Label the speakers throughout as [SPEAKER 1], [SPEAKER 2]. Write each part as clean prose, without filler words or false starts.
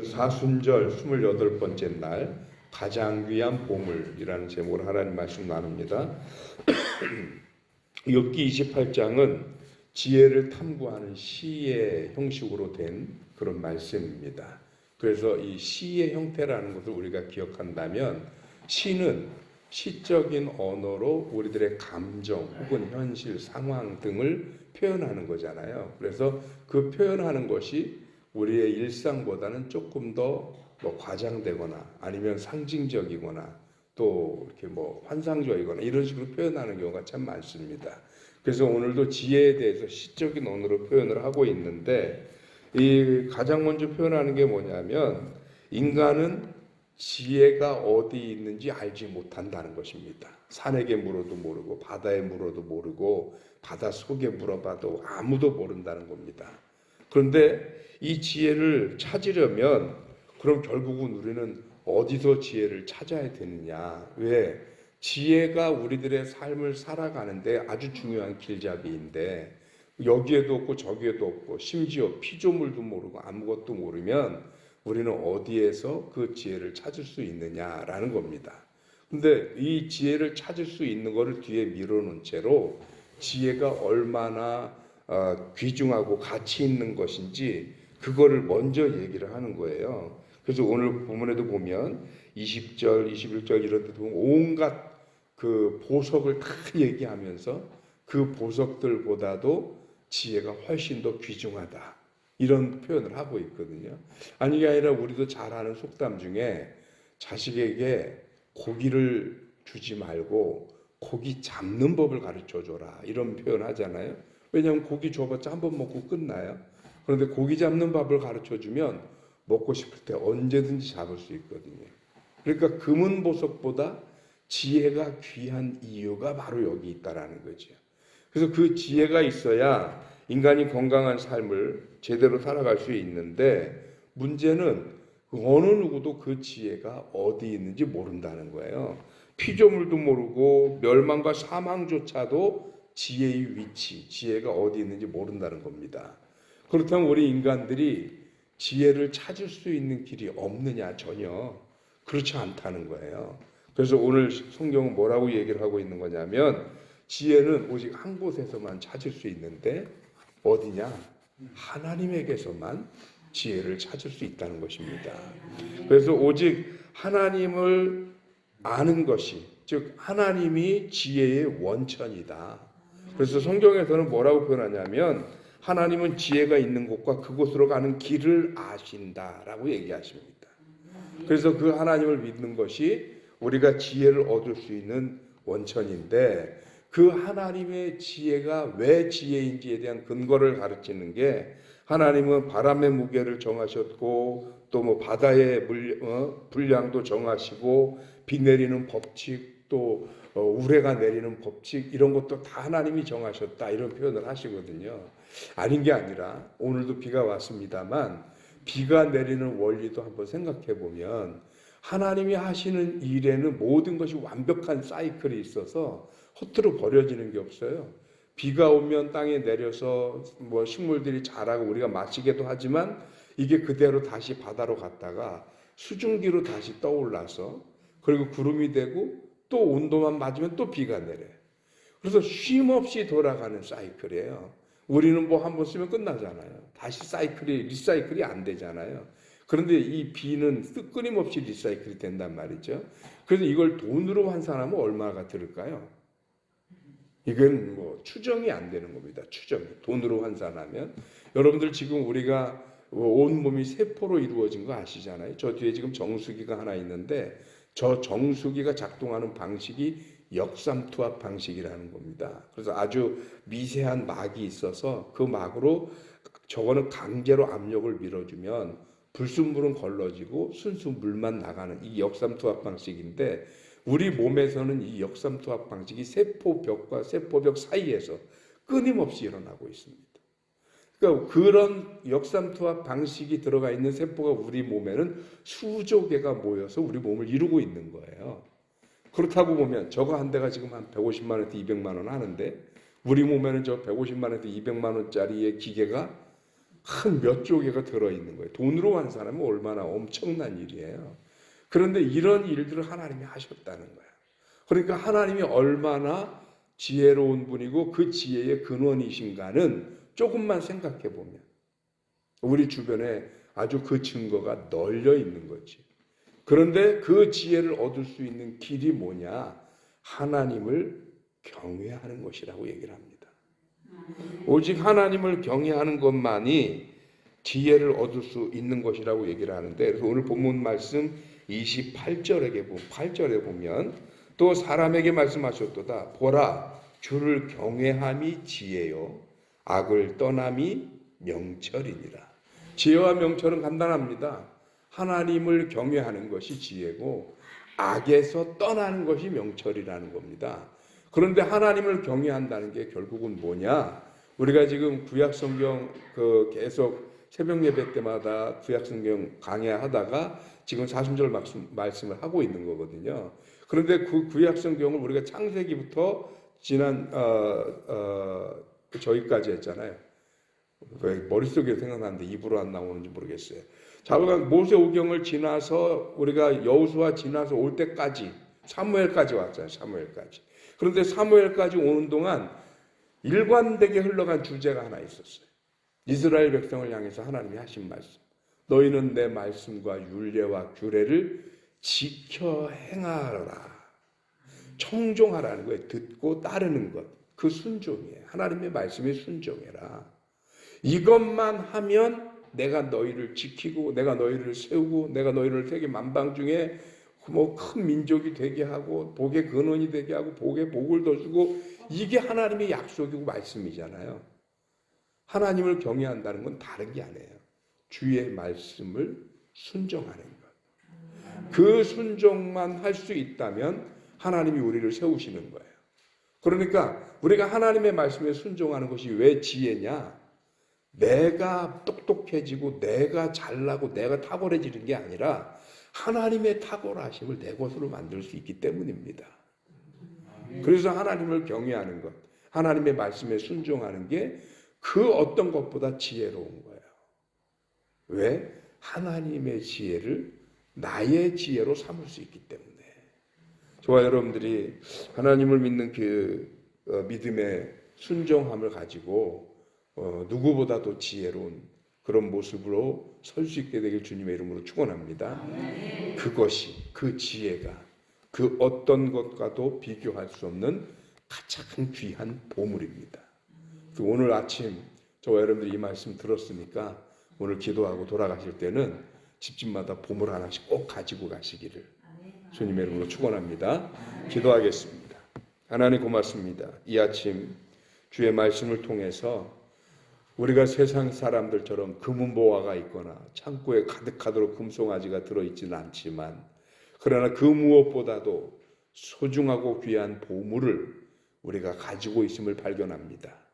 [SPEAKER 1] 사순절 28번째 날 가장 귀한 보물이라는 제목으로 하나님 말씀 나눕니다. 욥기 28장은 지혜를 탐구하는 시의 형식으로 된 그런 말씀입니다. 그래서 이 시의 형태라는 것을 우리가 기억한다면 시는 시적인 언어로 우리들의 감정 혹은 현실, 상황 등을 표현하는 거잖아요. 그래서 그 표현하는 것이 우리의 일상보다는 조금 더 과장되거나 아니면 상징적이거나 또 이렇게 환상적이거나 이런 식으로 표현하는 경우가 참 많습니다. 그래서 오늘도 지혜에 대해서 시적인 언어로 표현을 하고 있는데, 이 가장 먼저 표현하는 게 뭐냐면 인간은 지혜가 어디 있는지 알지 못한다는 것입니다. 산에게 물어도 모르고 바다에 물어도 모르고 바다 속에 물어봐도 아무도 모른다는 겁니다. 그런데 이 지혜를 찾으려면 그럼 결국은 우리는 어디서 지혜를 찾아야 되느냐? 왜? 지혜가 우리들의 삶을 살아가는데 아주 중요한 길잡이인데 여기에도 없고 저기에도 없고 심지어 피조물도 모르고 아무것도 모르면 우리는 어디에서 그 지혜를 찾을 수 있느냐라는 겁니다. 근데 이 지혜를 찾을 수 있는 거를 뒤에 밀어놓은 채로 지혜가 얼마나 귀중하고 가치 있는 것인지 그거를 먼저 얘기를 하는 거예요. 그래서 오늘 본문에도 보면 20절, 21절 이런 데 보면 온갖 그 보석을 다 얘기하면서 그 보석들보다도 지혜가 훨씬 더 귀중하다. 이런 표현을 하고 있거든요. 아니, 이게 아니라 우리도 잘 아는 속담 중에 자식에게 고기를 주지 말고 고기 잡는 법을 가르쳐 줘라. 이런 표현 하잖아요. 왜냐하면 고기 줘봤자 한 번 먹고 끝나요. 그런데 고기 잡는 법을 가르쳐 주면 먹고 싶을 때 언제든지 잡을 수 있거든요. 그러니까 금은 보석보다 지혜가 귀한 이유가 바로 여기 있다라는 거죠. 그래서 그 지혜가 있어야 인간이 건강한 삶을 제대로 살아갈 수 있는데, 문제는 어느 누구도 그 지혜가 어디 있는지 모른다는 거예요. 피조물도 모르고 멸망과 사망조차도 지혜의 위치, 지혜가 어디 있는지 모른다는 겁니다. 그렇다면 우리 인간들이 지혜를 찾을 수 있는 길이 없느냐? 전혀 그렇지 않다는 거예요. 그래서 오늘 성경은 뭐라고 얘기를 하고 있는 거냐면 지혜는 오직 한 곳에서만 찾을 수 있는데 어디냐? 하나님에게서만 지혜를 찾을 수 있다는 것입니다. 그래서 오직 하나님을 아는 것이, 즉 하나님이 지혜의 원천이다. 그래서 성경에서는 뭐라고 표현하냐면 하나님은 지혜가 있는 곳과 그곳으로 가는 길을 아신다라고 얘기하십니다. 그래서 그 하나님을 믿는 것이 우리가 지혜를 얻을 수 있는 원천인데, 그 하나님의 지혜가 왜 지혜인지에 대한 근거를 가르치는 게, 하나님은 바람의 무게를 정하셨고 또 바다의 분량도 정하시고 비 내리는 법칙 또 우레가 내리는 법칙 이런 것도 다 하나님이 정하셨다, 이런 표현을 하시거든요. 아닌 게 아니라 오늘도 비가 왔습니다만 비가 내리는 원리도 한번 생각해 보면 하나님이 하시는 일에는 모든 것이 완벽한 사이클이 있어서 허투루 버려지는 게 없어요. 비가 오면 땅에 내려서 식물들이 자라고 우리가 마시기도 하지만 이게 그대로 다시 바다로 갔다가 수증기로 다시 떠올라서 그리고 구름이 되고 또 온도만 맞으면 또 비가 내려요. 그래서 쉼 없이 돌아가는 사이클이에요. 우리는 한 번 쓰면 끝나잖아요. 다시 리사이클이 안 되잖아요. 그런데 이 비는 끊임없이 리사이클이 된단 말이죠. 그래서 이걸 돈으로 환산하면 얼마가 들을까요? 이건 추정이 안 되는 겁니다. 추정이. 돈으로 환산하면. 여러분들 지금 우리가 온몸이 세포로 이루어진 거 아시잖아요. 저 뒤에 지금 정수기가 하나 있는데 저 정수기가 작동하는 방식이 역삼투압 방식이라는 겁니다. 그래서 아주 미세한 막이 있어서 그 막으로 저거는 강제로 압력을 밀어주면 불순물은 걸러지고 순수 물만 나가는 이 역삼투압 방식인데, 우리 몸에서는 이 역삼투압 방식이 세포벽과 세포벽 사이에서 끊임없이 일어나고 있습니다. 그러니까 그런 역삼투압 방식이 들어가 있는 세포가 우리 몸에는 수조 개가 모여서 우리 몸을 이루고 있는 거예요. 그렇다고 보면 저거 한 대가 지금 한 150만 원에서 200만 원 하는데 우리 몸에는 저 150만 원에서 200만 원짜리의 기계가 한 몇 조개가 들어있는 거예요. 돈으로 환산하면 얼마나 엄청난 일이에요. 그런데 이런 일들을 하나님이 하셨다는 거예요. 그러니까 하나님이 얼마나 지혜로운 분이고 그 지혜의 근원이신가는 조금만 생각해 보면 우리 주변에 아주 그 증거가 널려 있는 거지. 그런데 그 지혜를 얻을 수 있는 길이 뭐냐? 하나님을 경외하는 것이라고 얘기를 합니다. 오직 하나님을 경외하는 것만이 지혜를 얻을 수 있는 것이라고 얘기를 하는데, 그래서 오늘 본문 말씀 28절에 보면 또 사람에게 말씀하셨도다. 보라, 주를 경외함이 지혜요, 악을 떠남이 명철이니라. 지혜와 명철은 간단합니다. 하나님을 경외하는 것이 지혜고 악에서 떠나는 것이 명철이라는 겁니다. 그런데 하나님을 경외한다는 게 결국은 뭐냐? 우리가 지금 구약성경 계속 새벽 예배 때마다 구약성경 강해하다가 지금 사순절 말씀을 하고 있는 거거든요. 그런데 그 구약성경을 우리가 창세기부터 지난 저기까지 했잖아요. 머릿속에 생각나는데 입으로 안 나오는지 모르겠어요. 자, 우리가 모세오경을 지나서 우리가 여호수아 지나서 올 때까지 사무엘까지 왔잖아요. 사무엘까지. 그런데 사무엘까지 오는 동안 일관되게 흘러간 주제가 하나 있었어요. 이스라엘 백성을 향해서 하나님이 하신 말씀. 너희는 내 말씀과 율례와 규례를 지켜 행하라. 청종하라는 거예요. 듣고 따르는 것. 그 순종이에요. 하나님의 말씀에 순종해라. 이것만 하면 내가 너희를 지키고 내가 너희를 세우고 내가 너희를 세계 만방 중에 큰 민족이 되게 하고 복의 근원이 되게 하고 복의 복을 더 주고, 이게 하나님의 약속이고 말씀이잖아요. 하나님을 경외한다는 건 다른 게 아니에요. 주의 말씀을 순종하는 것. 그 순종만 할 수 있다면 하나님이 우리를 세우시는 거예요. 그러니까 우리가 하나님의 말씀에 순종하는 것이 왜 지혜냐? 내가 똑똑해지고 내가 잘나고 내가 탁월해지는 게 아니라 하나님의 탁월하심을 내 것으로 만들 수 있기 때문입니다. 그래서 하나님을 경외하는 것, 하나님의 말씀에 순종하는 게 그 어떤 것보다 지혜로운 거예요. 왜? 하나님의 지혜를 나의 지혜로 삼을 수 있기 때문에. 저와 여러분들이 하나님을 믿는 그 믿음의 순종함을 가지고 누구보다도 지혜로운 그런 모습으로 설 수 있게 되길 주님의 이름으로 축원합니다. 그것이, 그 지혜가 그 어떤 것과도 비교할 수 없는 가장 귀한 보물입니다. 오늘 아침 저와 여러분들이 이 말씀 들었으니까 오늘 기도하고 돌아가실 때는 집집마다 보물 하나씩 꼭 가지고 가시기를 주님의 이름으로 축원합니다. 기도하겠습니다. 하나님 고맙습니다. 이 아침 주의 말씀을 통해서 우리가 세상 사람들처럼 금은보화가 있거나 창고에 가득하도록 금송아지가 들어있지는 않지만, 그러나 그 무엇보다도 소중하고 귀한 보물을 우리가 가지고 있음을 발견합니다.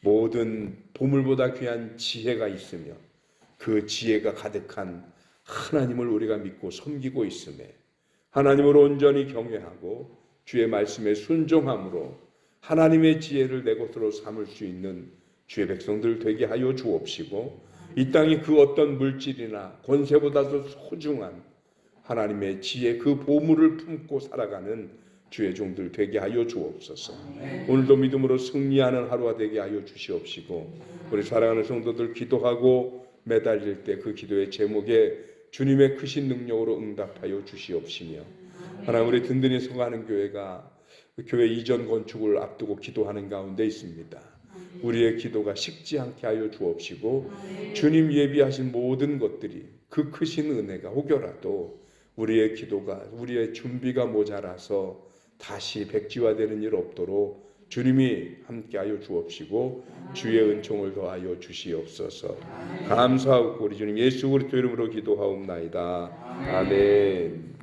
[SPEAKER 1] 모든 보물보다 귀한 지혜가 있으며 그 지혜가 가득한 하나님을 우리가 믿고 섬기고 있음에 하나님을 온전히 경외하고 주의 말씀에 순종함으로 하나님의 지혜를 내 것으로 삼을 수 있는 주의 백성들 되게 하여 주옵시고, 이 땅의 그 어떤 물질이나 권세보다도 소중한 하나님의 지혜 그 보물을 품고 살아가는 주의 종들 되게 하여 주옵소서. 오늘도 믿음으로 승리하는 하루가 되게 하여 주시옵시고, 우리 사랑하는 성도들 기도하고 매달릴 때 그 기도의 제목에 주님의 크신 능력으로 응답하여 주시옵시며, 하나님 우리 든든히 서가는 교회가 교회 이전 건축을 앞두고 기도하는 가운데 있습니다. 우리의 기도가 식지 않게 하여 주옵시고, 주님 예비하신 모든 것들이 그 크신 은혜가 혹여라도 우리의 기도가 우리의 준비가 모자라서 다시 백지화되는 일 없도록 주님이 함께하여 주옵시고 주의 은총을 더하여 주시옵소서. 감사하고 우리 주님 예수 그리스도 이름으로 기도하옵나이다. 아멘.